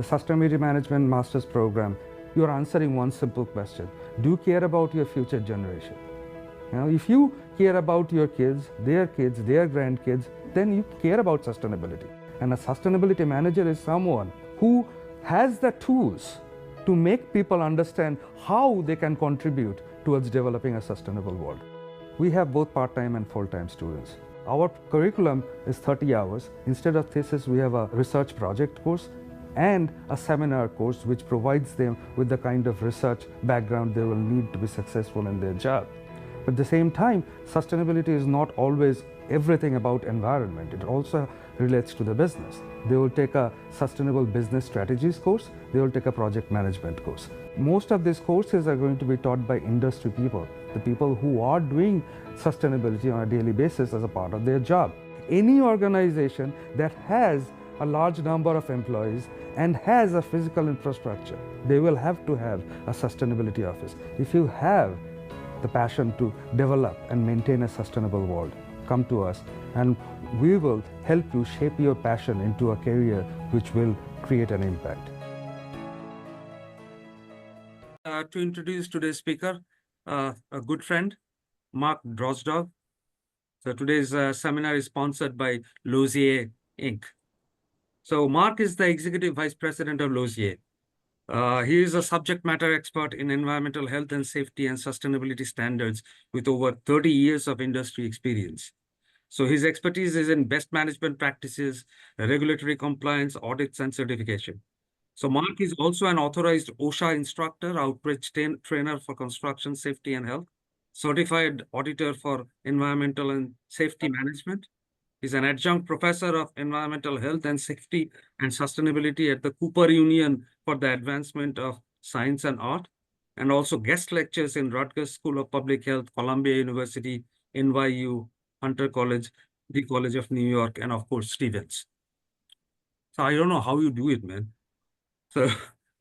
the Sustainability Management Master's Program, you are answering one simple question. Do you care about your future generation? If you care about your kids, their grandkids, then you care about sustainability. And a sustainability manager is someone who has the tools to make people understand how they can contribute towards developing a sustainable world. We have both part-time and full-time students. Our curriculum is 30 hours. Instead of thesis, we have a research project course and a seminar course which provides them with the kind of research background they will need to be successful in their job. But at the same time, sustainability is not always everything about environment. It also relates to the business. They will take a sustainable business strategies course. They will take a project management course. Most of these courses are going to be taught by industry people, the people who are doing sustainability on a daily basis as a part of their job. Any organization that has a large number of employees and has a physical infrastructure, they will have to have a sustainability office. If you have the passion to develop and maintain a sustainable world, come to us and we will help you shape your passion into a career which will create an impact. To introduce today's speaker, a good friend, Mark Drozdow. So today's seminar is sponsored by Lozier Inc. So Mark is the Executive Vice President of Lozier. He is a subject matter expert in environmental health and safety and sustainability standards with over 30 years of industry experience. So his expertise is in best management practices, regulatory compliance, audits, and certification. So Mark is also an authorized OSHA instructor, outreach trainer for construction safety and health, certified auditor for environmental and safety management. He's an adjunct professor of environmental health and safety and sustainability at the Cooper Union for the Advancement of Science and Art, and also guest lectures in Rutgers School of Public Health, Columbia University, NYU, Hunter College, the College of New York, and of course, Stevens. So I don't know how you do it, man. So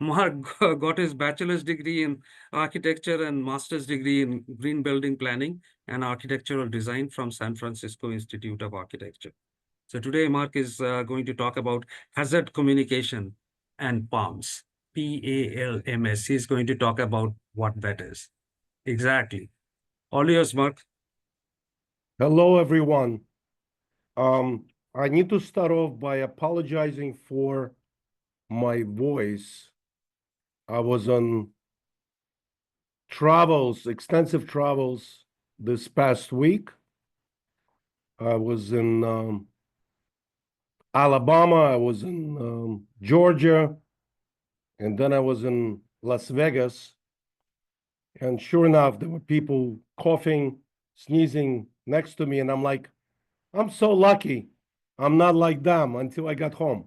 Mark got his bachelor's degree in architecture and master's degree in green building planning and architectural design from San Francisco Institute of Architecture. So today, Mark is going to talk about hazard communication and PALMS, PALMS. He's going to talk about what that is. Exactly. All yours, Mark. Hello, everyone. I need to start off by apologizing for my voice. I was on travels, extensive travels this past week. I was in Alabama, I was in Georgia, and then I was in Las Vegas. And sure enough, there were people coughing, sneezing next to me, and I'm like, I'm so lucky. I'm not like them until I got home.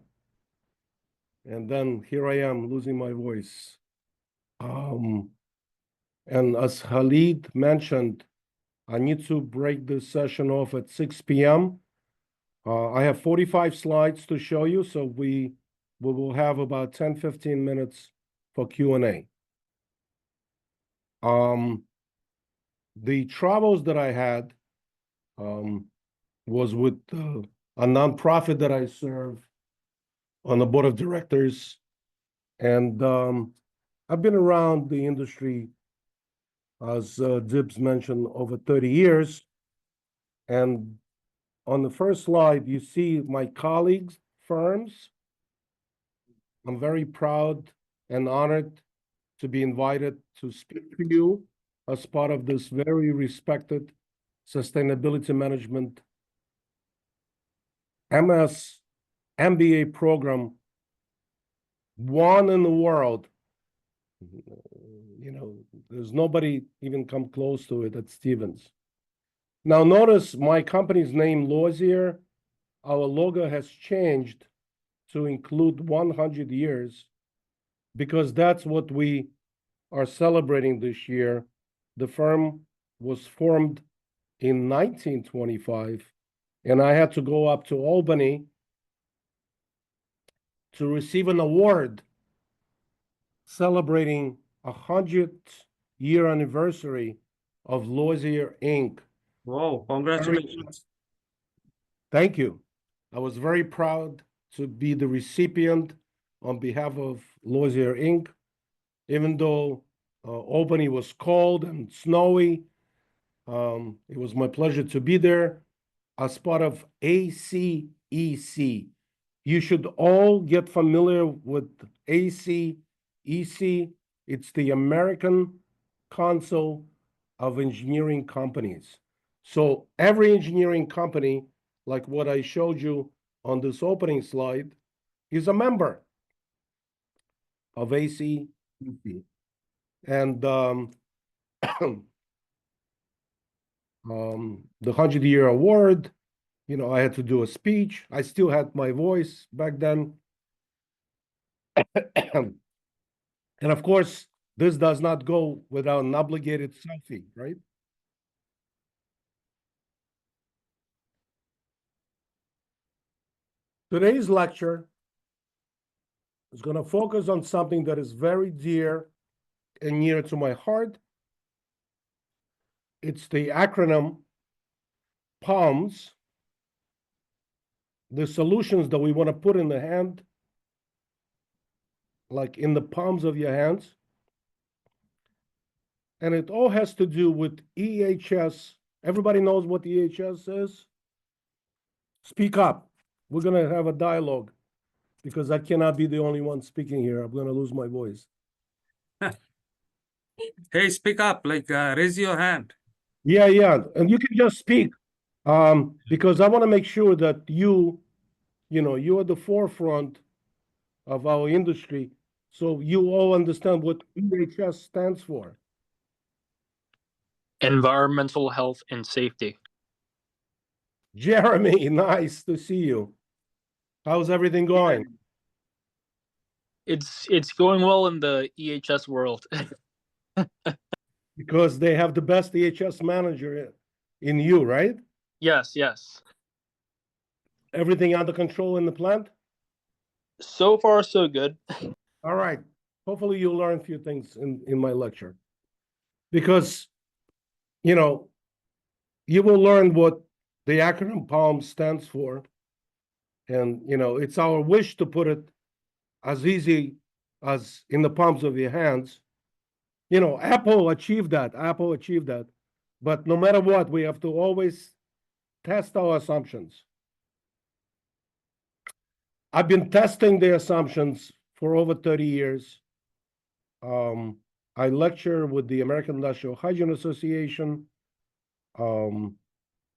And then here I am losing my voice. And as Khalid mentioned, I need to break this session off at 6 p.m. I have 45 slides to show you, so we will have about 10, 15 minutes for Q&A. The travels that I had was with a nonprofit that I serve on the board of directors. And I've been around the industry, as Dibs mentioned, over 30 years. And on the first slide, you see my colleagues' firms. I'm very proud and honored to be invited to speak to you as part of this very respected sustainability management MS MBA program, one in the world. You know, there's nobody even come close to it at Stevens. Now notice my company's name, Lozier. Our logo has changed to include 100 years because that's what we are celebrating this year. The firm was formed in 1925, and I had to go up to Albany to receive an award celebrating 100th-year anniversary of Lozier Inc. Wow, congratulations. Thank you. I was very proud to be the recipient on behalf of Lozier Inc. Even though Albany was cold and snowy, it was my pleasure to be there as part of ACEC. You should all get familiar with ACEC. It's the American Council of Engineering Companies. So every engineering company, like what I showed you on this opening slide, is a member of ACEC. And the 100-year award, you know, I had to do a speech. I still had my voice back then. And of course, this does not go without an obligated selfie, right? Today's lecture is going to focus on something that is very dear and near to my heart. It's the acronym PALMS, the solutions that we want to put in the hand, like in the palms of your hands. And it all has to do with EHS. Everybody knows what EHS is? Speak up. We're going to have a dialogue because I cannot be the only one speaking here. I'm going to lose my voice. Hey, speak up, like raise your hand. Yeah. And you can just speak because I want to make sure that you know, you're at the forefront of our industry. So you all understand what EHS stands for. Environmental health and safety. Jeremy, nice to see you. How's everything going? It's going well in the EHS world. Because they have the best EHS manager in you, right? Yes. Everything under control in the plant? So far, so good. All right. Hopefully you'll learn a few things in my lecture. Because, you know, you will learn what the acronym PALM stands for. And, you know, it's our wish to put it as easy as in the palms of your hands. You know, Apple achieved that. But no matter what, we have to always test our assumptions. I've been testing the assumptions for over 30 years. I lecture with the American Industrial Hygiene Association.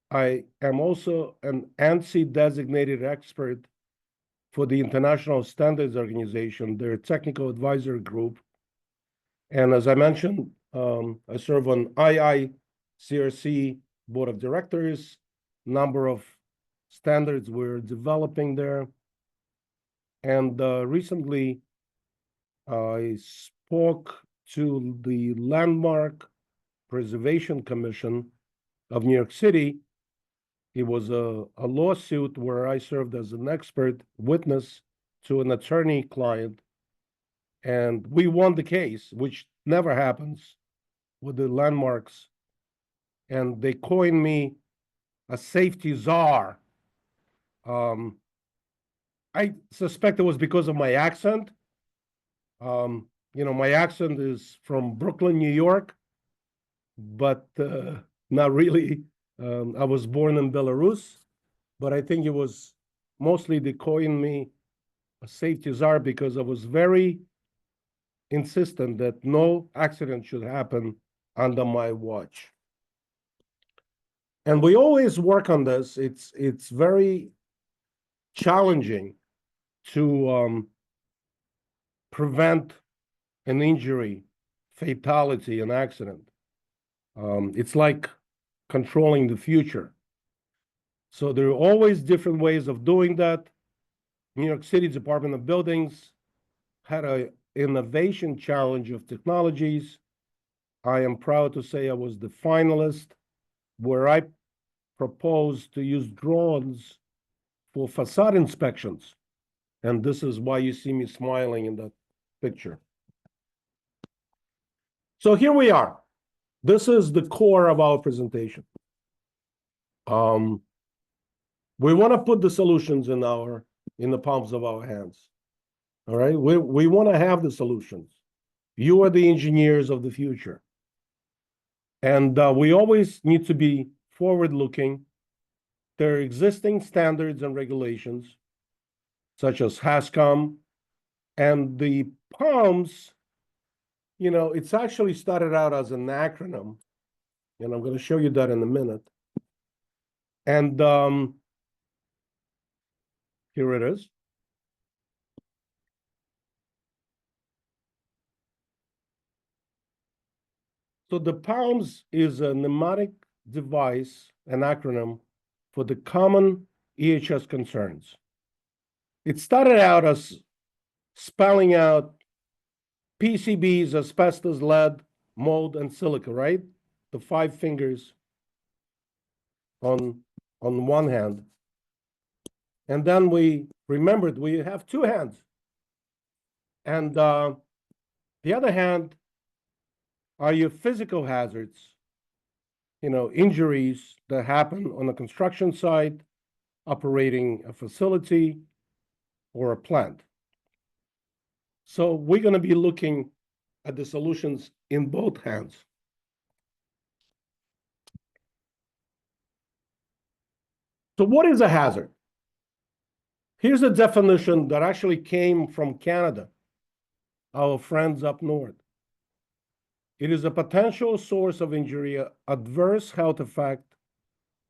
I am also an ANSI designated expert for the International Standards Organization, their technical advisor group. And as I mentioned, I serve on IICRC board of directors, number of standards we're developing there. And recently, I spoke to the Landmark Preservation Commission of New York City. It was a lawsuit where I served as an expert witness to an attorney client. And we won the case, which never happens with the landmarks. And they coined me a safety czar. I suspect it was because of my accent. You know, my accent is from Brooklyn, New York, but not really. I was born in Belarus, but I think it was mostly they coined me a safety czar because I was very insistent that no accident should happen under my watch. And we always work on this. It's very challenging to prevent an injury, fatality, an accident. It's like controlling the future. So there are always different ways of doing that. New York City Department of Buildings had an innovation challenge of technologies. I am proud to say I was the finalist where I proposed to use drones for facade inspections. And this is why you see me smiling in that picture. So here we are. This is the core of our presentation. We want to put the solutions in the palms of our hands. All right. We want to have the solutions. You are the engineers of the future. And we always need to be forward-looking. There are existing standards and regulations, such as HASCOM, and the PALMs, you know, it's actually started out as an acronym, and I'm going to show you that in a minute. And here it is. So the PALMs is a mnemonic device, an acronym for the common EHS concerns. It started out as spelling out PCBs, asbestos, lead, mold, and silica, right? The five fingers on one hand. And then we remembered we have two hands. And the other hand are your physical hazards, you know, injuries that happen on a construction site, operating a facility or a plant. So we're going to be looking at the solutions in both hands. So what is a hazard? Here's a definition that actually came from Canada, our friends up north. It is a potential source of injury, adverse health effect,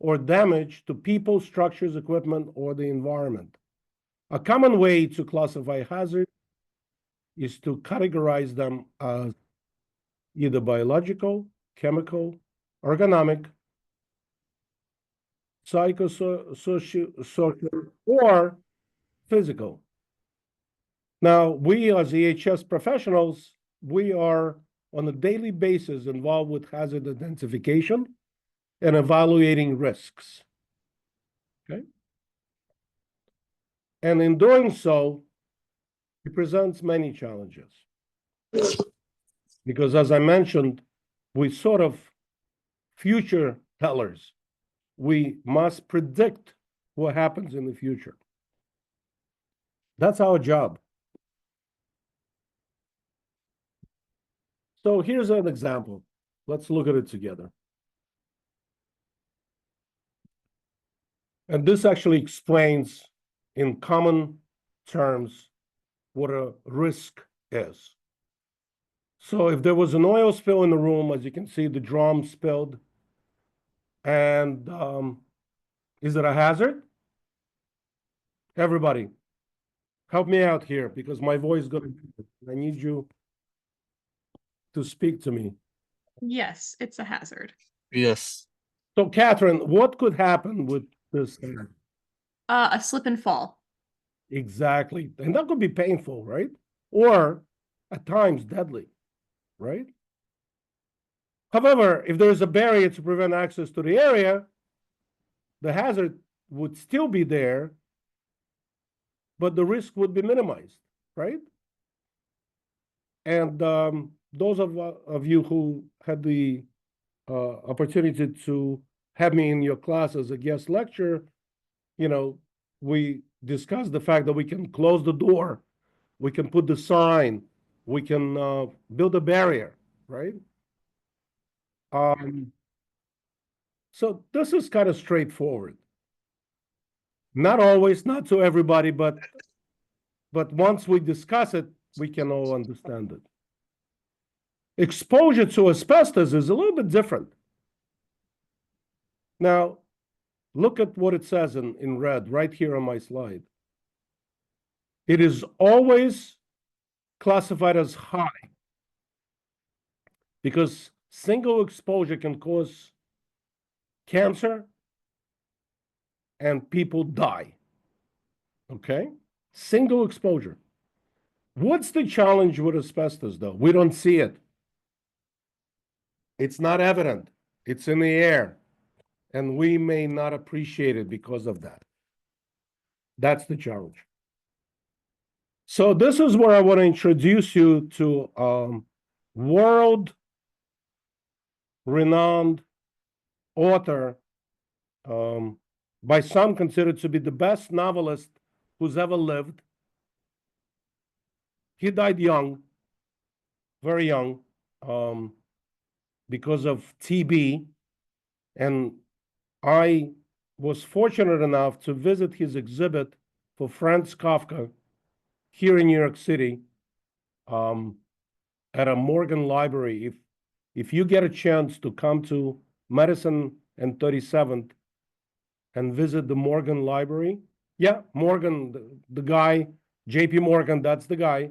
or damage to people, structures, equipment, or the environment. A common way to classify hazards is to categorize them as either biological, chemical, ergonomic, psychosocial, or physical. Now, we as EHS professionals, we are on a daily basis involved with hazard identification and evaluating risks. Okay. And in doing so, it presents many challenges. Because as I mentioned, we sort of future tellers. We must predict what happens in the future. That's our job. So here's an example. Let's look at it together. And this actually explains in common terms what a risk is. So if there was an oil spill in the room, as you can see, the drum spilled, and is it a hazard? Everybody, help me out here because my voice is going to, I need you to speak to me. Yes, it's a hazard. Yes. So Catherine, what could happen with this? A slip and fall. Exactly. And that could be painful, right? Or at times deadly, right? However, if there is a barrier to prevent access to the area, the hazard would still be there, but the risk would be minimized, right? And those of you who had the opportunity to have me in your class as a guest lecturer, you know, we discussed the fact that we can close the door, we can put the sign, we can build a barrier, right? So this is kind of straightforward. Not always, not to everybody, but once we discuss it, we can all understand it. Exposure to asbestos is a little bit different. Now, look at what it says in red right here on my slide. It is always classified as high because single exposure can cause cancer and people die. Okay? Single exposure. What's the challenge with asbestos, though? We don't see it. It's not evident. It's in the air. And we may not appreciate it because of that. That's the challenge. So this is where I want to introduce you to world-renowned author, by some considered to be the best novelist who's ever lived. he died young, very young, because of TB. And I was fortunate enough to visit his exhibit for Franz Kafka here in New York City, at a Morgan Library. If you get a chance to come to Madison and 37th and visit the Morgan Library, yeah, Morgan, the guy, J.P. Morgan, that's the guy.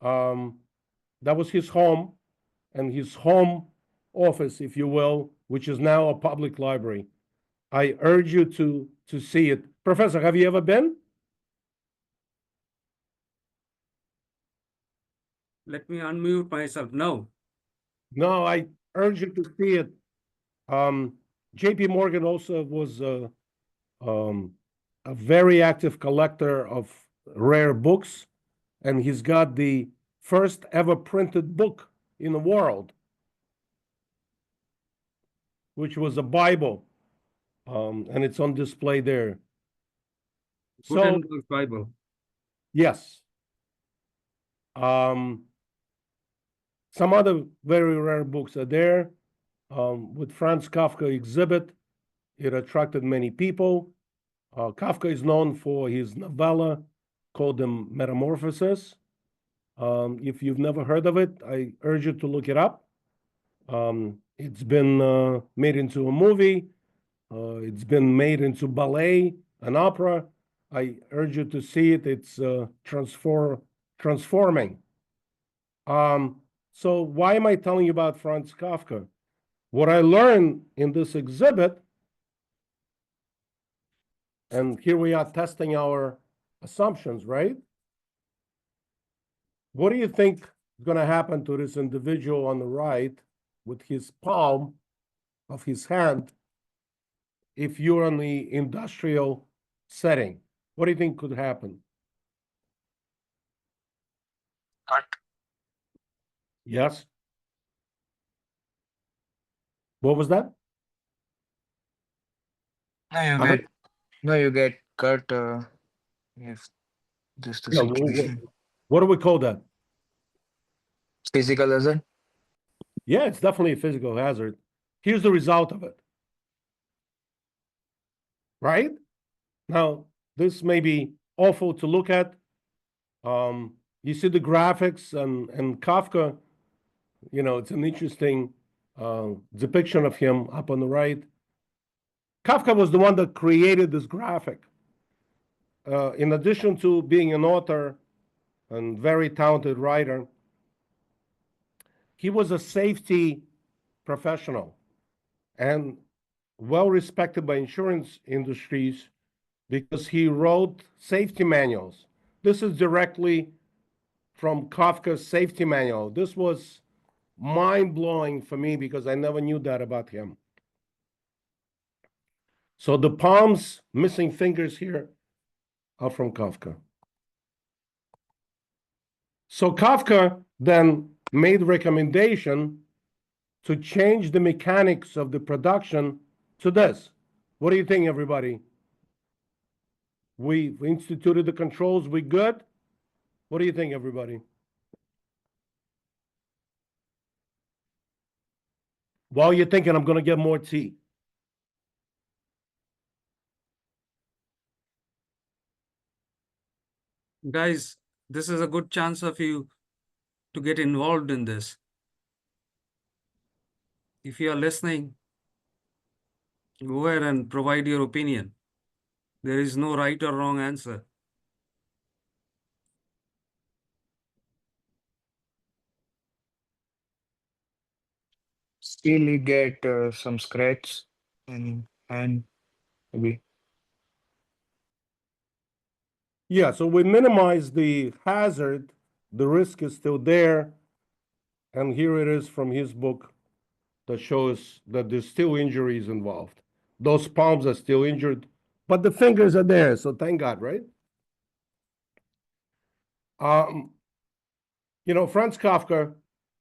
That was his home and his home office, if you will, which is now a public library. I urge you to see it. Professor, have you ever been? Let me unmute myself. No. No, I urge you to see it. J.P. Morgan also was a very active collector of rare books, and he's got the first ever printed book in the world, which was a Bible, and it's on display there. So, Gutenberg's Bible. yes. Some other very rare books are there. With Franz Kafka exhibit, it attracted many people. Kafka is known for his novella called The Metamorphosis. If you've never heard of it, I urge you to look it up. It's been made into a movie. It's been made into ballet, an opera. I urge you to see it. It's transforming. So why am I telling you about Franz Kafka? What I learned in this exhibit, and here we are testing our assumptions, right? What do you think is going to happen to this individual on the right with his palm of his hand if you're in the industrial setting? What do you think could happen? Cut. Yes? What was that? No, you Ahmed? get no, you get cut if this is the Yeah, situation. what do we call that? Physical hazard. Yeah, it's definitely a physical hazard. Here's the result of it. Right? Now, this may be awful to look at. You see the graphics and Kafka, you know, it's an interesting depiction of him up on the right. Kafka was the one that created this graphic. In addition to being an author and very talented writer, he was a safety professional and well respected by insurance industries because he wrote safety manuals. This is directly from Kafka's safety manual. This was mind-blowing for me because I never knew that about him. So the palms, missing fingers here, are from Kafka. So Kafka then made recommendation to change the mechanics of the production to this. What do you think, everybody? We instituted the controls, we good? What do you think, everybody? While you're thinking, I'm going to get more tea. Guys, this is a good chance of you to get involved in this. If you are listening, go ahead and provide your opinion. There is no right or wrong answer. Still, you get some scratch in hand, maybe. Yeah, so we minimize the hazard. The risk is still there. And here it is from his book that shows that there's still injuries involved. Those palms are still injured, but the fingers are there. So thank God, right? You know, Franz Kafka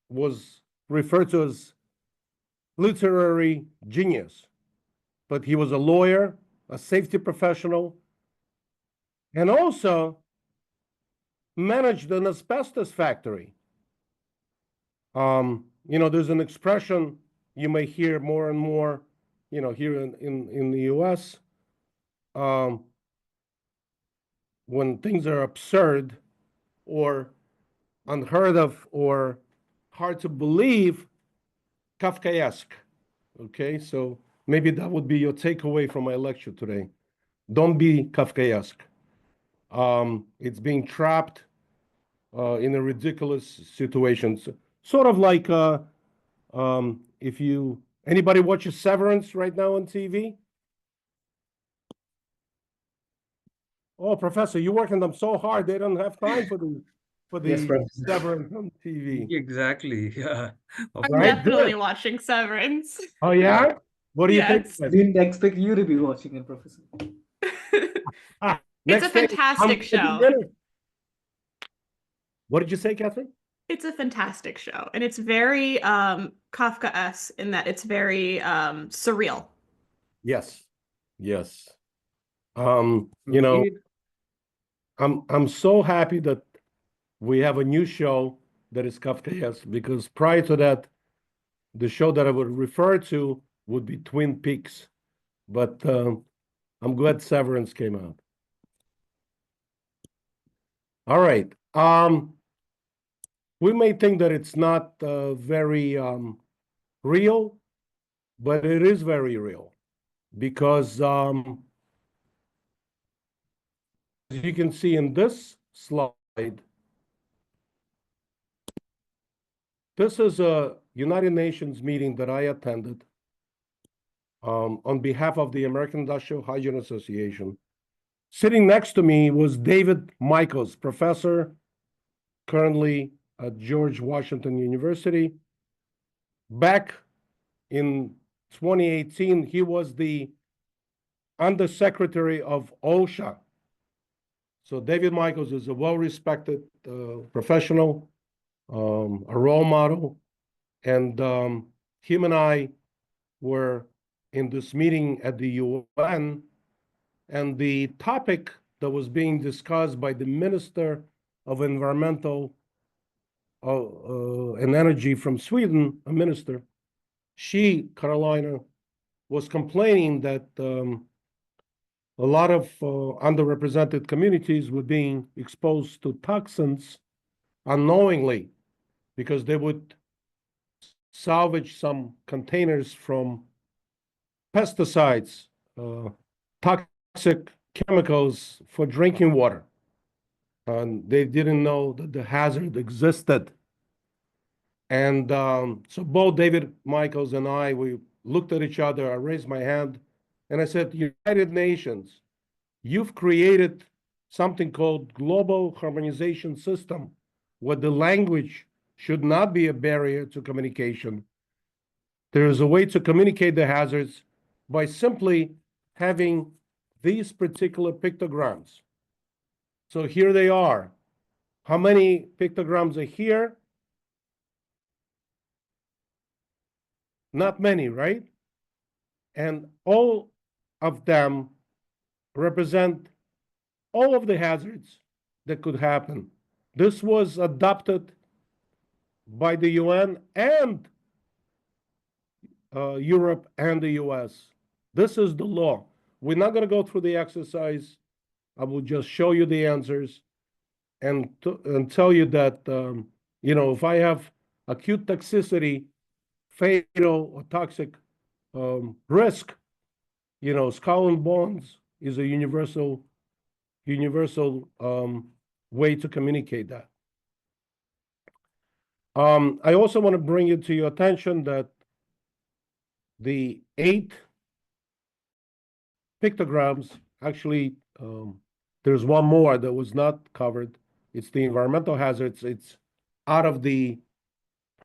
was referred to as literary genius, but he was a lawyer, a safety professional, and also managed an asbestos factory. There's an expression you may hear more and more, here in the US. When things are absurd or unheard of or hard to believe, Kafkaesque. Okay, so maybe that would be your takeaway from my lecture today. Don't be Kafkaesque. It's being trapped in a ridiculous situation. Sort of like if anybody watches Severance right now on TV? Oh, Professor, you're working them so hard they don't have time for the Yes, Professor. Severance on TV. Exactly. Yeah. Of I'm Right? course. definitely Good. watching Severance. Oh yeah? What do you think? Yes. Chris? Didn't expect you to be watching it, Professor. Ah, It's a next thing, fantastic I'm show. dinner. What did you say, Catherine? It's a fantastic show, and it's very Kafka-esque in that it's very surreal. Yes. Yes. Indeed. I'm so happy that we have a new show that is Kafkaesque, because prior to that, the show that I would refer to would be Twin Peaks. But I'm glad Severance came out. All right. We may think that it's not very real, but it is very real, because as you can see in this slide, this is a United Nations meeting that I attended on behalf of the American Industrial Hygiene Association. Sitting next to me was David Michaels, professor currently at George Washington University. Back in 2018, he was the Undersecretary of OSHA. So David Michaels is a well-respected professional, a role model, and him and I were in this meeting at the UN, and the topic that was being discussed by the Minister of Environmental and Energy from Sweden, a minister, Carolina, was complaining that a lot of underrepresented communities were being exposed to toxins unknowingly, because they would salvage some containers from pesticides, toxic chemicals for drinking water. And they didn't know that the hazard existed. And so both David Michaels and I, we looked at each other. I raised my hand and I said, United Nations, you've created something called global harmonization system, where the language should not be a barrier to communication. There is a way to communicate the hazards by simply having these particular pictograms. So here they are. How many pictograms are here? Not many, right? And all of them represent all of the hazards that could happen. This was adopted by the UN and Europe and the US. This is the law. We're not going to go through the exercise. I will just show you the answers and tell you that, if I have acute toxicity, fatal or toxic risk, Skull and Bones is a universal way to communicate that. I also want to bring it to your attention that the 8 pictograms, actually, there's one more that was not covered. It's the environmental hazards. It's out of the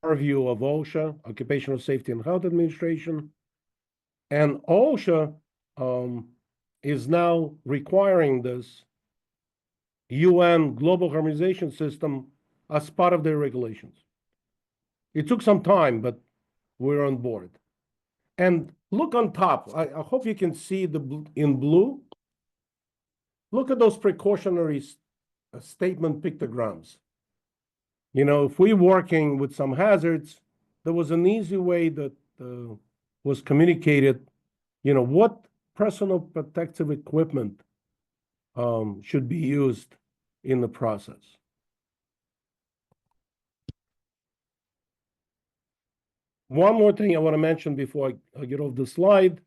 purview of OSHA, Occupational Safety and Health Administration. And OSHA is now requiring this UN global harmonization system as part of their regulations. It took some time, but we're on board. And look on top. I hope you can see in blue. Look at those precautionary statement pictograms. You know, if we're working with some hazards, there was an easy way that was communicated, you know, what personal protective equipment should be used in the process. One more thing I want to mention before I get off the slide.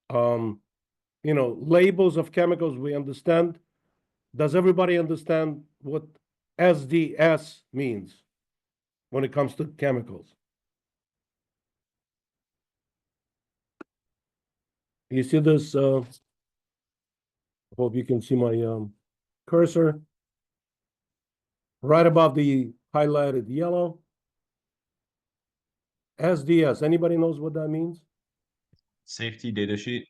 You know, labels of chemicals, we understand. Does everybody understand what SDS means when it comes to chemicals? You see this? I hope you can see my cursor. Right above the highlighted yellow. SDS, anybody knows what that means? Safety data sheet.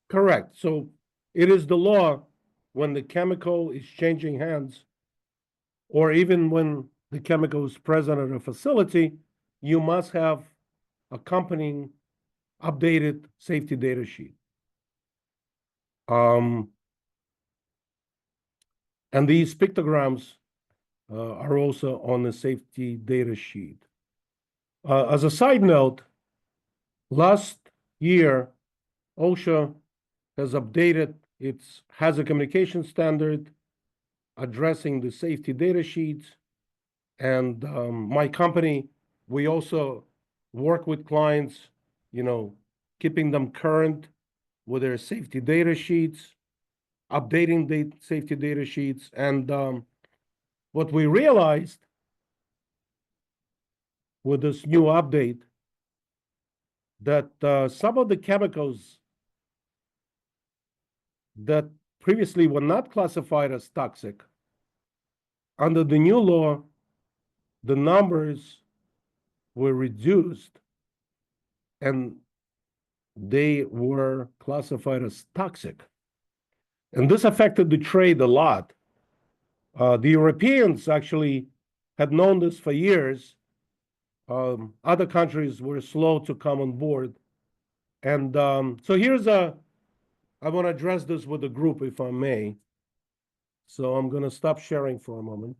Correct. So it is the law when the chemical is changing hands, or even when the chemical is present at a facility, you must have accompanying updated safety data sheet. And these pictograms are also on the safety data sheet. As a side note, last year, OSHA has updated its hazard communication standard, addressing the safety data sheets. And my company, we also work with clients, you know, keeping them current with their safety data sheets, updating the safety data sheets. And what we realized with this new update, that some of the chemicals that previously were not classified as toxic, under the new law, the numbers were reduced and they were classified as toxic. And this affected the trade a lot. The Europeans actually had known this for years. Other countries were slow to come on board. And so I want to address this with the group, if I may. So I'm going to stop sharing for a moment.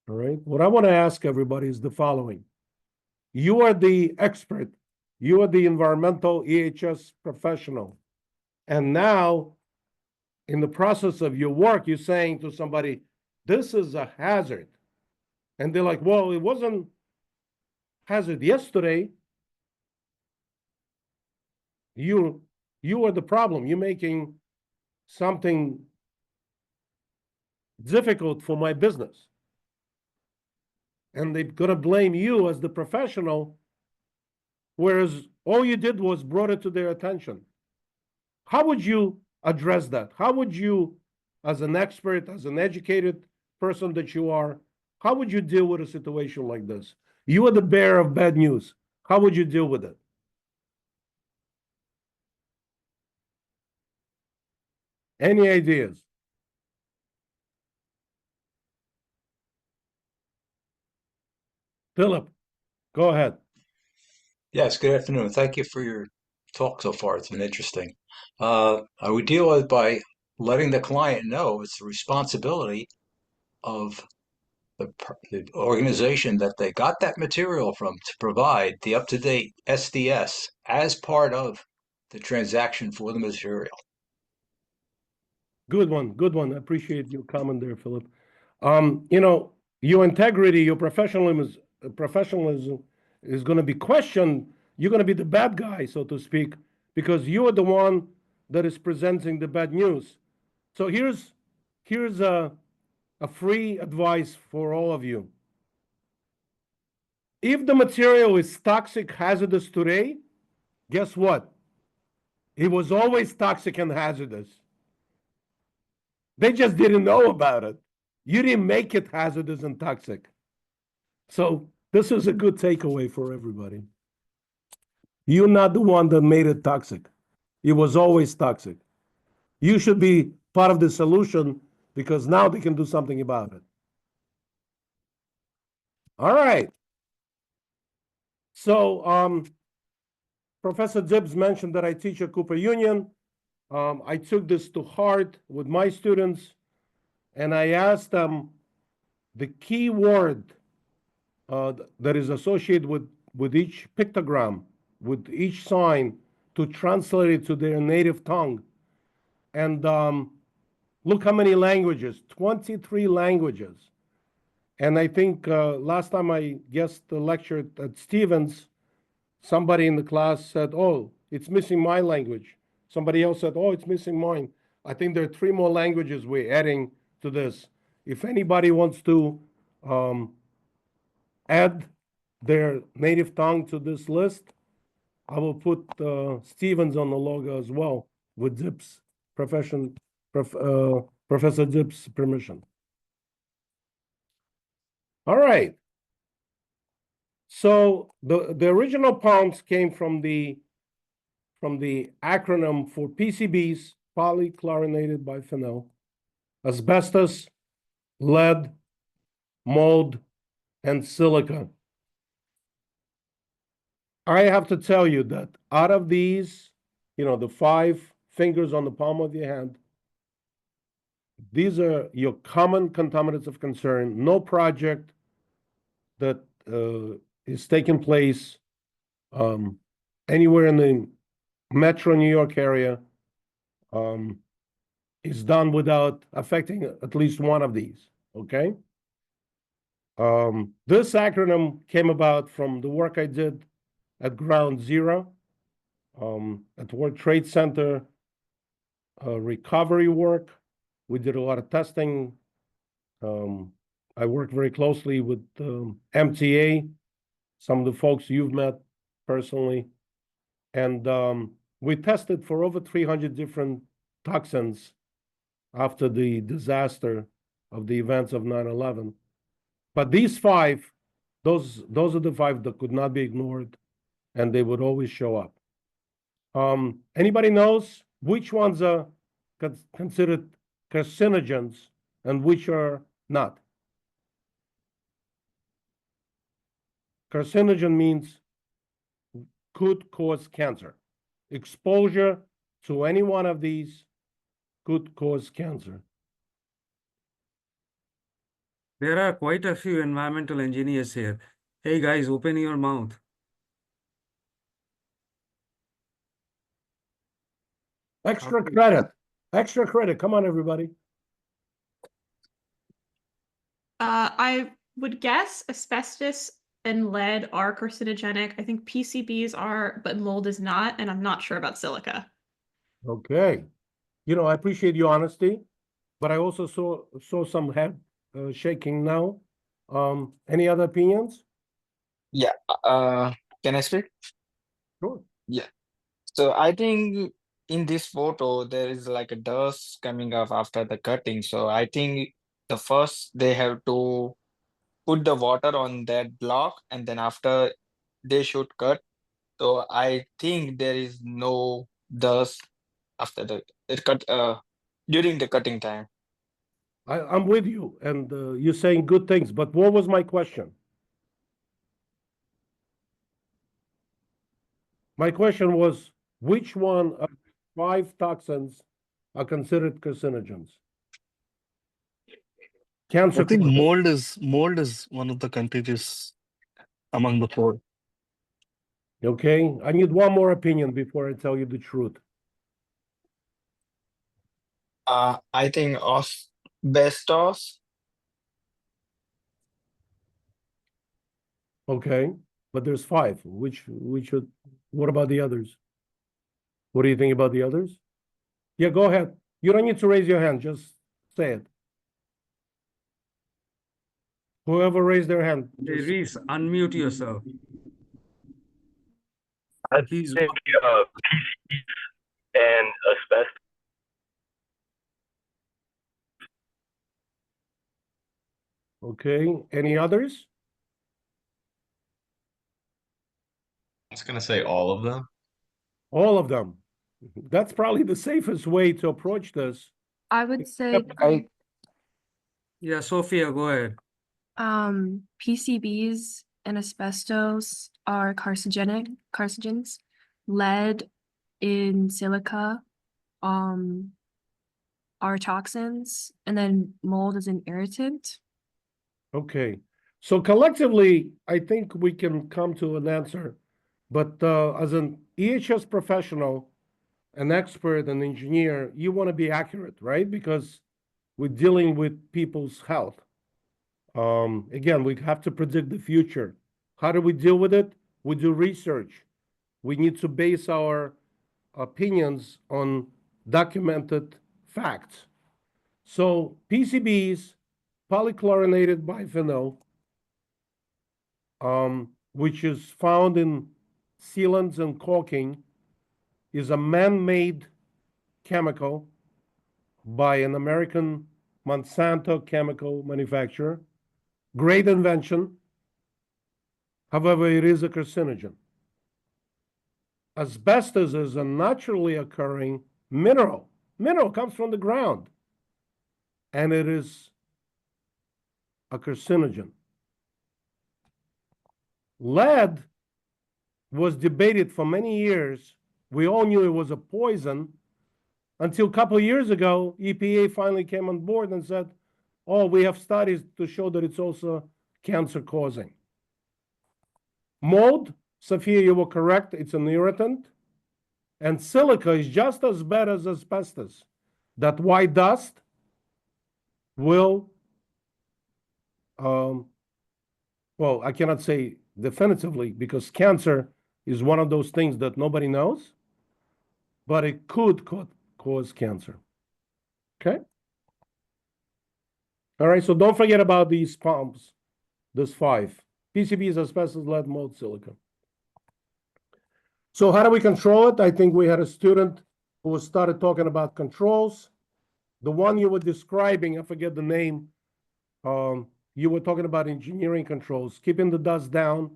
All right. What I want to ask everybody is the following. You are the expert. You are the environmental EHS professional. And now, in the process of your work, you're saying to somebody, this is a hazard. And they're like, well, it wasn't hazard yesterday. You are the problem. You're making something difficult for my business. And they're going to blame you as the professional, whereas all you did was brought it to their attention. How would you address that? How would you, as an expert, as an educated person that you are, how would you deal with a situation like this? You are the bearer of bad news. How would you deal with it? Any ideas? Philip, go ahead. Yes, good afternoon. Thank you for your talk so far. It's been interesting. I would deal with by letting the client know it's the responsibility of the organization that they got that material from to provide the up-to-date SDS as part of the transaction for the material. Good one. Good one. I appreciate your comment there, Philip. You know, your integrity, your professionalism is going to be questioned. You're going to be the bad guy, so to speak, because you are the one that is presenting the bad news. So here's a free advice for all of you. If the material is toxic, hazardous today, guess what? It was always toxic and hazardous. They just didn't know about it. You didn't make it hazardous and toxic. So this is a good takeaway for everybody. You're not the one that made it toxic. It was always toxic. You should be part of the solution because now they can do something about it. All right. So Professor Dibbs mentioned that I teach at Cooper Union. I took this to heart with my students. and I asked them the key word that is associated with each pictogram, with each sign, to translate it to their native tongue. And look how many languages, 23 languages. And I think last time I guest lectured at Stevens, somebody in the class said, oh, it's missing my language. Somebody else said, oh, it's missing mine. I think there are 3 more languages we're adding to this. If anybody wants to add their native tongue to this list, I will put Stevens on the logo as well with Zip's Professor Zip's permission. All right. So the original poems came from the acronym for PCBs, polychlorinated biphenyl, asbestos, lead, mold, and silica. I have to tell you that out of these, the 5 fingers on the palm of your hand, these are your common contaminants of concern. No project that is taking place anywhere in the metro New York area is done without affecting at least one of these, okay? This acronym came about from the work I did at Ground Zero, at World Trade Center, recovery work. We did a lot of testing. I worked very closely with MTA, some of the folks you've met personally. And we tested for over 300 different toxins after the disaster of the events of 9/11. But these 5, those are the 5 that could not be ignored, and they would always show up. Anybody knows which ones are considered carcinogens and which are not? Carcinogen means could cause cancer. Exposure to any one of these could cause cancer. There are quite a few environmental engineers here. Hey guys, open your mouth. Extra credit. Extra credit. Come on, everybody. I would guess asbestos and lead are carcinogenic. I think PCBs are, but mold is not, and I'm not sure about silica. Okay. I appreciate your honesty, but I also saw some head shaking now. Any other opinions? Yeah. Can I speak? Sure. Yeah. So I think in this photo there is like a dust coming off after the cutting. So I think the first they have to put the water on that block, and then after they should cut. So I think there is no dust after the it cut during the cutting time. I'm with you, and you're saying good things, but what was my question? My question was, which one of 5 toxins are considered carcinogens? Cancer I think causing. mold is one of the contagious among the 4. Okay, I need one more opinion before I tell you the truth. I think asbestos. Okay, but there's 5. What about the others? What do you think about the others? Yeah, go ahead. You don't need to raise your hand, just say it. Whoever raised their hand. Hey, Reese, unmute yourself. I He's think PCs and asbestos. Okay, any others? I was gonna say all of them. All of them. That's probably the safest way to approach this. I would say yeah, Sophia, go ahead. PCBs and asbestos are carcinogens. Lead in silica, are toxins, and then mold is an irritant. Okay, so collectively, I think we can come to an answer. But as an EHS professional, an expert, an engineer, you want to be accurate, right? Because we're dealing with people's health. Again, we have to predict the future. How do we deal with it? We do research. We need to base our opinions on documented facts. So PCBs, polychlorinated biphenyl, which is found in sealants and caulking, is a man-made chemical by an American Monsanto chemical manufacturer. Great invention. However, it is a carcinogen. Asbestos is a naturally occurring mineral. Mineral comes from the ground, and it is a carcinogen. Lead was debated for many years. We all knew it was a poison until a couple of years ago, EPA finally came on board and said, oh, we have studies to show that it's also cancer causing. Mold, Sophia, you were correct, it's an irritant. And silica is just as bad as asbestos. That white dust will, well, I cannot say definitively because cancer is one of those things that nobody knows, but it could cause cancer. Okay? All right, so don't forget about these pumps, this 5. PCBs, asbestos, lead, mold, silica. So how do we control it? I think we had a student who started talking about controls. The one you were describing, I forget the name, you were talking about engineering controls, keeping the dust down,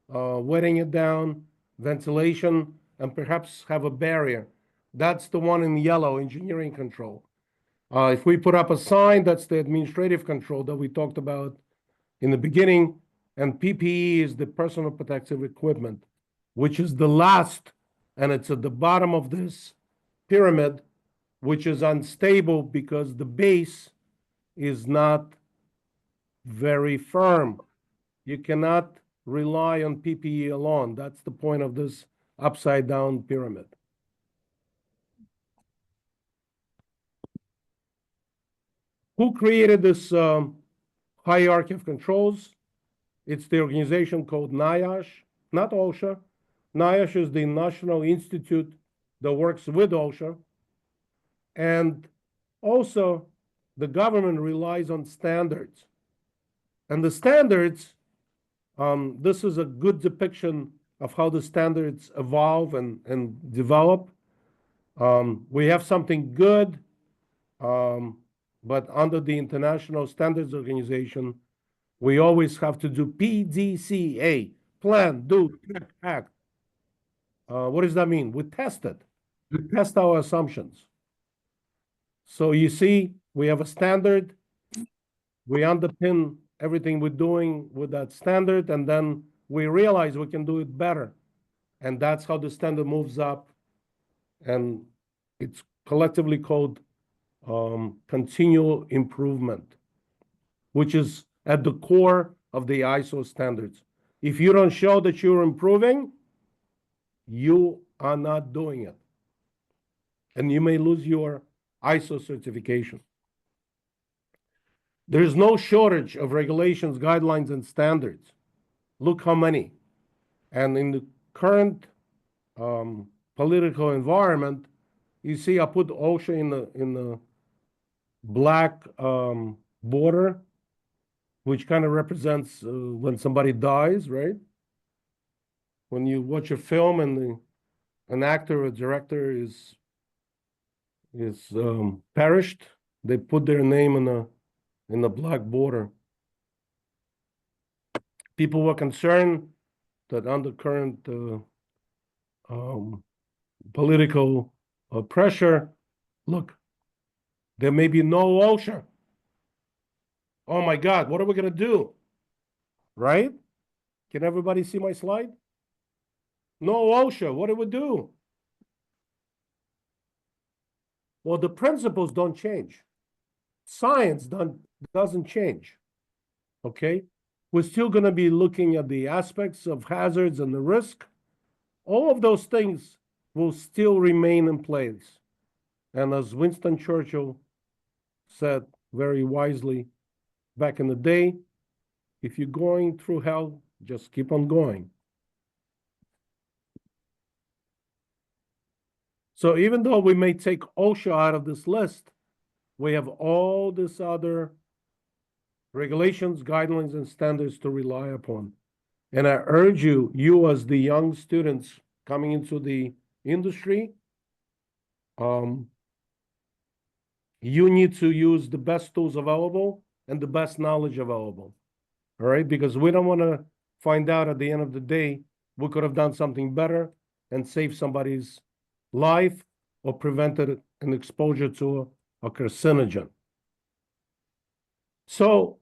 wetting it down, ventilation, and perhaps have a barrier. That's the one in yellow, engineering control. If we put up a sign, that's the administrative control that we talked about in the beginning, and PPE is the personal protective equipment, which is the last, and it's at the bottom of this pyramid, which is unstable because the base is not very firm. You cannot rely on PPE alone. That's the point of this upside down pyramid. Who created this hierarchy of controls? It's the organization called NIOSH, not OSHA. NIOSH is the National Institute that works with OSHA. And also, the government relies on standards. And the standards, this is a good depiction of how the standards evolve and develop. We have something good, but under the International Standards Organization, we always have to do PDCA, plan, do, act. What does that mean? We test it. We test our assumptions. So you see, we have a standard. We underpin everything we're doing with that standard, and then we realize we can do it better. And that's how the standard moves up. And it's collectively called continual improvement, which is at the core of the ISO standards. If you don't show that you're improving, you are not doing it. And you may lose your ISO certification. There's no shortage of regulations, guidelines, and standards. Look how many. And in the current political environment, you see I put OSHA in the black border, which kind of represents when somebody dies, right? When you watch a film and an actor or director is perished, they put their name in the black border. People were concerned that under current political pressure, look, there may be no OSHA. Oh my God, what are we going to do? Right? Can everybody see my slide? No OSHA, what do we do? Well, the principles don't change. Science doesn't change. Okay? We're still going to be looking at the aspects of hazards and the risk. All of those things will still remain in place. And as Winston Churchill said very wisely back in the day, if you're going through hell, just keep on going. So even though we may take OSHA out of this list, we have all this other regulations, guidelines, and standards to rely upon. And I urge you, you as the young students coming into the industry, you need to use the best tools available and the best knowledge available. All right? Because we don't want to find out at the end of the day, we could have done something better and saved somebody's life or prevented an exposure to a carcinogen. So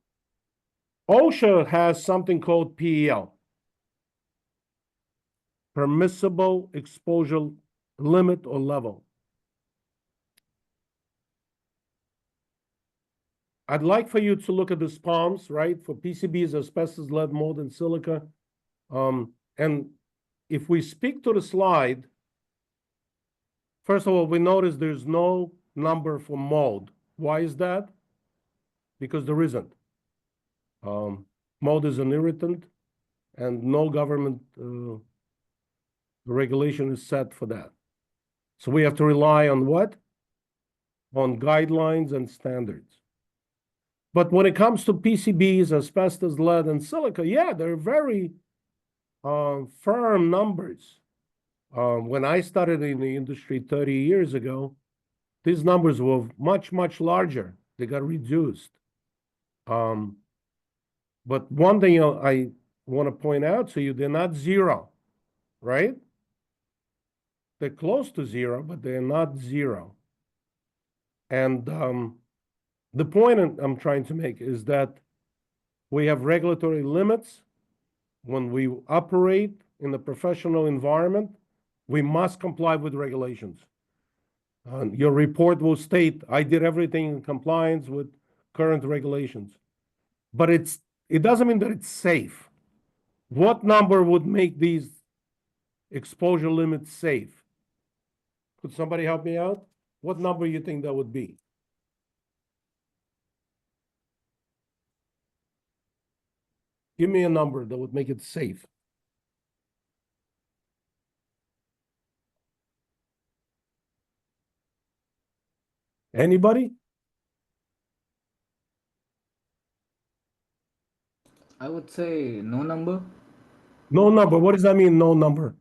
OSHA has something called PEL, permissible exposure limit or level. I'd like for you to look at the SPOMs, right? For PCBs, asbestos, lead, mold, and silica. And if we speak to the slide, first of all, we notice there's no number for mold. Why is that? Because there isn't. Mold is an irritant, and no government regulation is set for that. So we have to rely on what? On guidelines and standards. But when it comes to PCBs, asbestos, lead, and silica, yeah, they're very firm numbers. When I started in the industry 30 years ago, these numbers were much, much larger. They got reduced. But one thing I want to point out to you, they're not zero, right? They're close to zero, but they're not zero. And the point I'm trying to make is that we have regulatory limits. When we operate in a professional environment, we must comply with regulations. Your report will state, I did everything in compliance with current regulations. But it doesn't mean that it's safe. What number would make these exposure limits safe? Could somebody help me out? What number you think that would be? Give me a number that would make it safe. Anybody? I would say no number. No number. What does that mean, no number?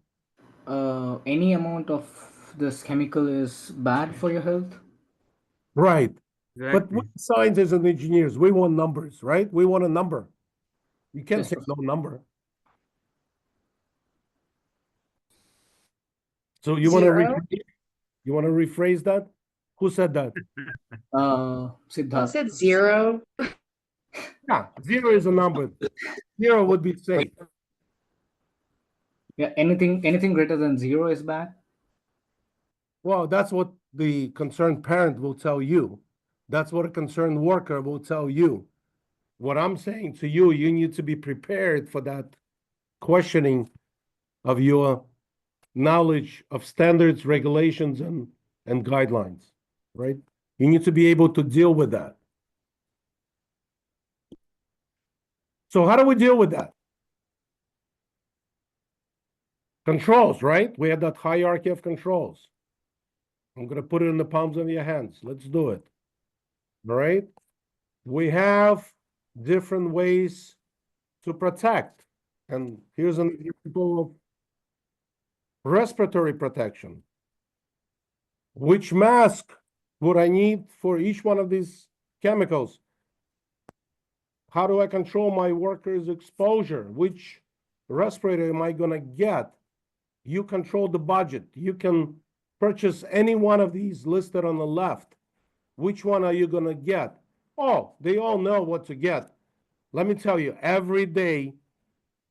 Any amount of this chemical is bad for your health. Right. But Exactly. we scientists and engineers, we want numbers, right? We want a number. You can't Yes, say no number. So you want to rephrase that? Who said that? Siddharth. said 0. Yeah, 0 is a number. 0 would be safe. Yeah, anything greater than 0 is bad. Well, that's what the concerned parent will tell you. That's what a concerned worker will tell you. What I'm saying to you, you need to be prepared for that questioning of your knowledge of standards, regulations, and guidelines, right? You need to be able to deal with that. So how do we deal with that? Controls, right? We have that hierarchy of controls. I'm going to put it in the palms of your hands. Let's do it. All right? We have different ways to protect. And here's an example of respiratory protection. Which mask would I need for each one of these chemicals? How do I control my workers' exposure? Which respirator am I going to get? You control the budget. You can purchase any one of these listed on the left. Which one are you going to get? Oh, they all know what to get. Let me tell you, every day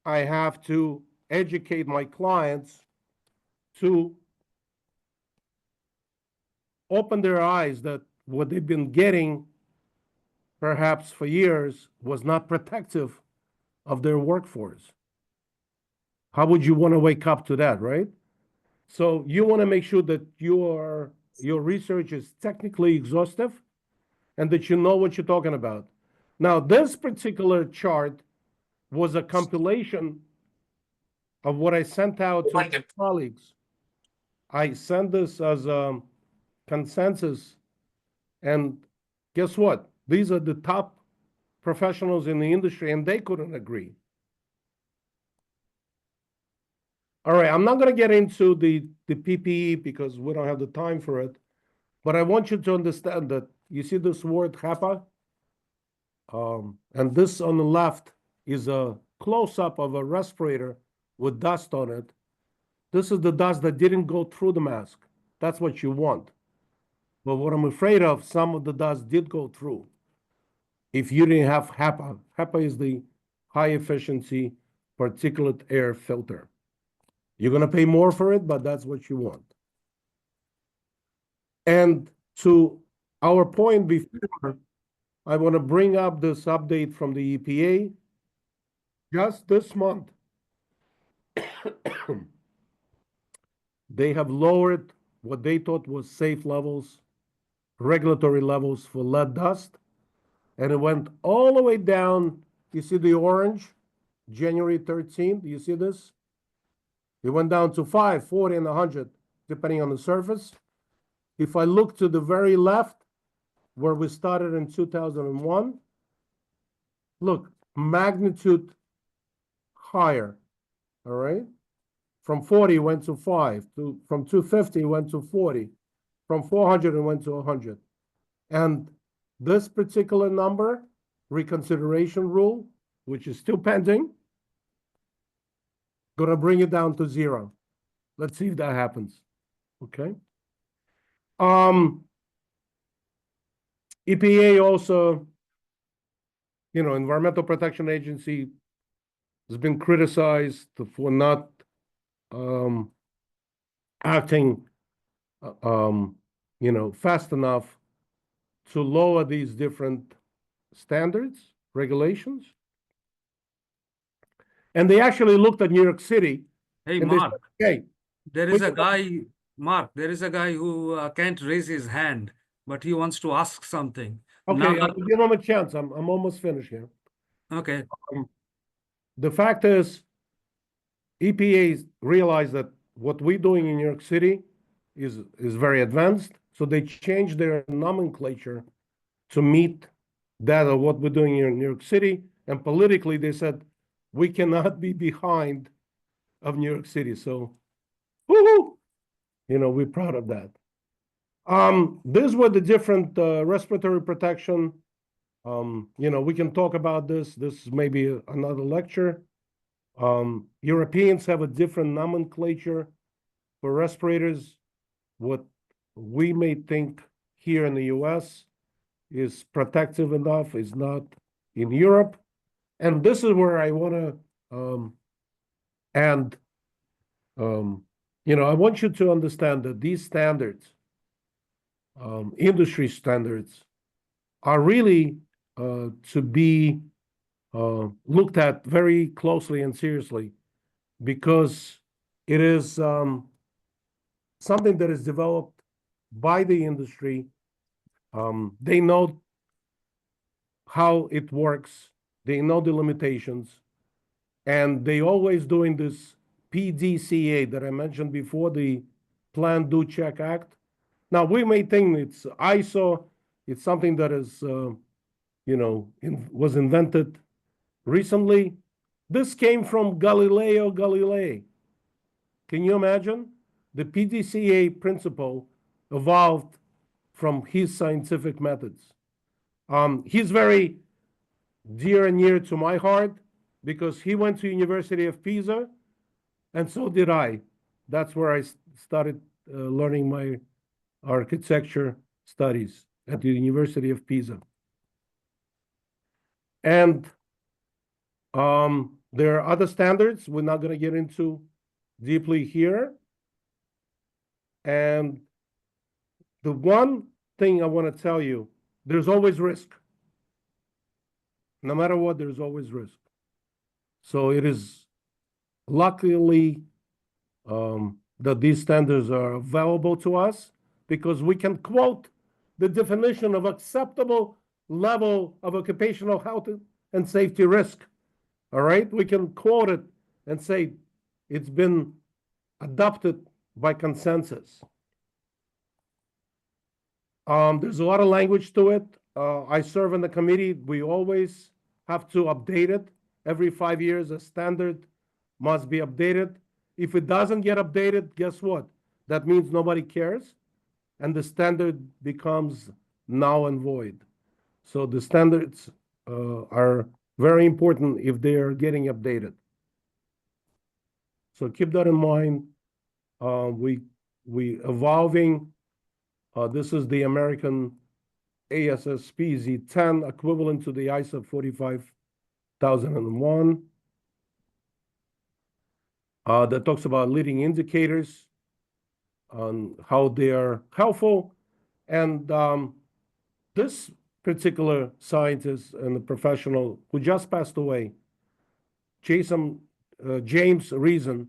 I have to educate my clients to opened their eyes that what they've been getting perhaps for years was not protective of their workforce. How would you want to wake up to that, right? So you want to make sure that your research is technically exhaustive and that you know what you're talking about. Now, this particular chart was a compilation of what I sent out to my colleagues. I sent this as a consensus, and guess what? These are the top professionals in the industry, and they couldn't agree. All right, I'm not going to get into the PPE because we don't have the time for it, but I want you to understand that you see this word HEPA, and this on the left is a close-up of a respirator with dust on it. This is the dust that didn't go through the mask. That's what you want. But what I'm afraid of, some of the dust did go through. If you didn't have HEPA, HEPA is the high efficiency particulate air filter. You're going to pay more for it, but that's what you want. And to our point before, I want to bring up this update from the EPA. Just this month, they have lowered what they thought was safe levels, regulatory levels for lead dust, and it went all the way down. You see the orange, January 13th, you see this? It went down to 5, 40, and 100, depending on the surface. If I look to the very left, where we started in 2001, look, magnitude higher, all right? From 40 went to 5, from 250 went to 40, from 400 and went to 100. And this particular number, reconsideration rule, which is still pending, going to bring it down to 0. Let's see if that happens, okay? EPA also, Environmental Protection Agency has been criticized for not acting, fast enough to lower these different standards, regulations. And they actually looked at New York City. Hey, and they Mark, said, hey, there is a guy, Mark, there is a guy who can't raise his hand, but he wants to ask something. okay, Now, I'll give him a chance. I'm almost finished here. okay. The fact is, EPA realized that what we're doing in New York City is very advanced, so they changed their nomenclature to meet that of what we're doing here in New York City. And politically, they said, we cannot be behind of New York City. So, woohoo! We're proud of that. These were the different respiratory protection. We can talk about this. This may be another lecture. Europeans have a different nomenclature for respirators. What we may think here in the US is protective enough is not in Europe. And this is where I want to end. I want you to understand that these standards, industry standards, are really to be looked at very closely and seriously, because it is something that is developed by the industry. They know how it works. They know the limitations, and they always doing this PDCA that I mentioned before, the Plan, Do, Check, Act. Now, we may think it's ISO, it's something that is, was invented recently. This came from Galileo Galilei. Can you imagine? The PDCA principle evolved from his scientific methods. He's very dear and near to my heart because he went to University of Pisa, and so did I. That's where I started learning my architecture studies at the University of Pisa. And there are other standards we're not going to get into deeply here. And the one thing I want to tell you, there's always risk. No matter what, there's always risk. So it is luckily that these standards are available to us because we can quote the definition of acceptable level of occupational health and safety risk. All right, we can quote it and say it's been adopted by consensus. There's a lot of language to it. I serve in the committee. We always have to update it. Every 5 years, a standard must be updated. If it doesn't get updated, guess what? That means nobody cares, and the standard becomes null and void. So the standards are very important if they are getting updated. So keep that in mind. We evolving. This is the American ASSP Z10 equivalent to the ISO 45001. That talks about leading indicators on how they are helpful. And this particular scientist and a professional who just passed away, James Reason,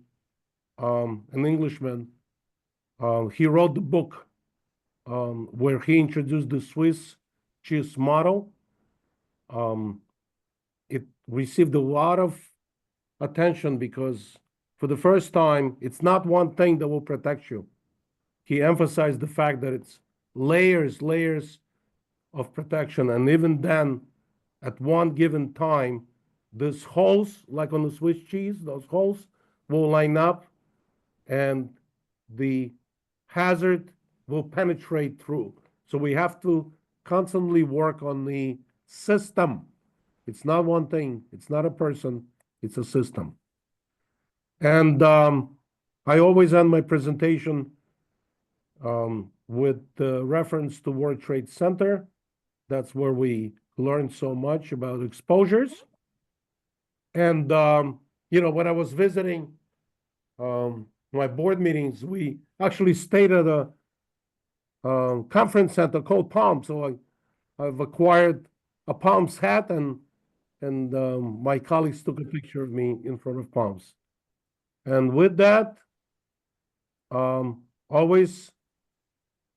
an Englishman, he wrote the book where he introduced the Swiss cheese model. It received a lot of attention because for the first time, it's not one thing that will protect you. He emphasized the fact that it's layers of protection. And even then, at one given time, these holes, like on the Swiss cheese, those holes will line up and the hazard will penetrate through. So we have to constantly work on the system. It's not one thing, it's not a person, it's a system. And I always end my presentation with the reference to World Trade Center. That's where we learned so much about exposures. And, when I was visiting my board meetings, we actually stayed at a conference center called Palm. So I've acquired a Palms hat, and my colleagues took a picture of me in front of Palms. And with that, always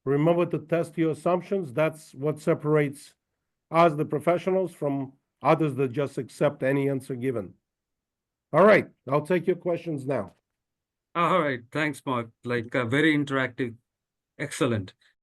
remember to test your assumptions. That's what separates us, the professionals, from others that just accept any answer given. All right, I'll take your questions now. All right, thanks, Mark. Very interactive. Excellent.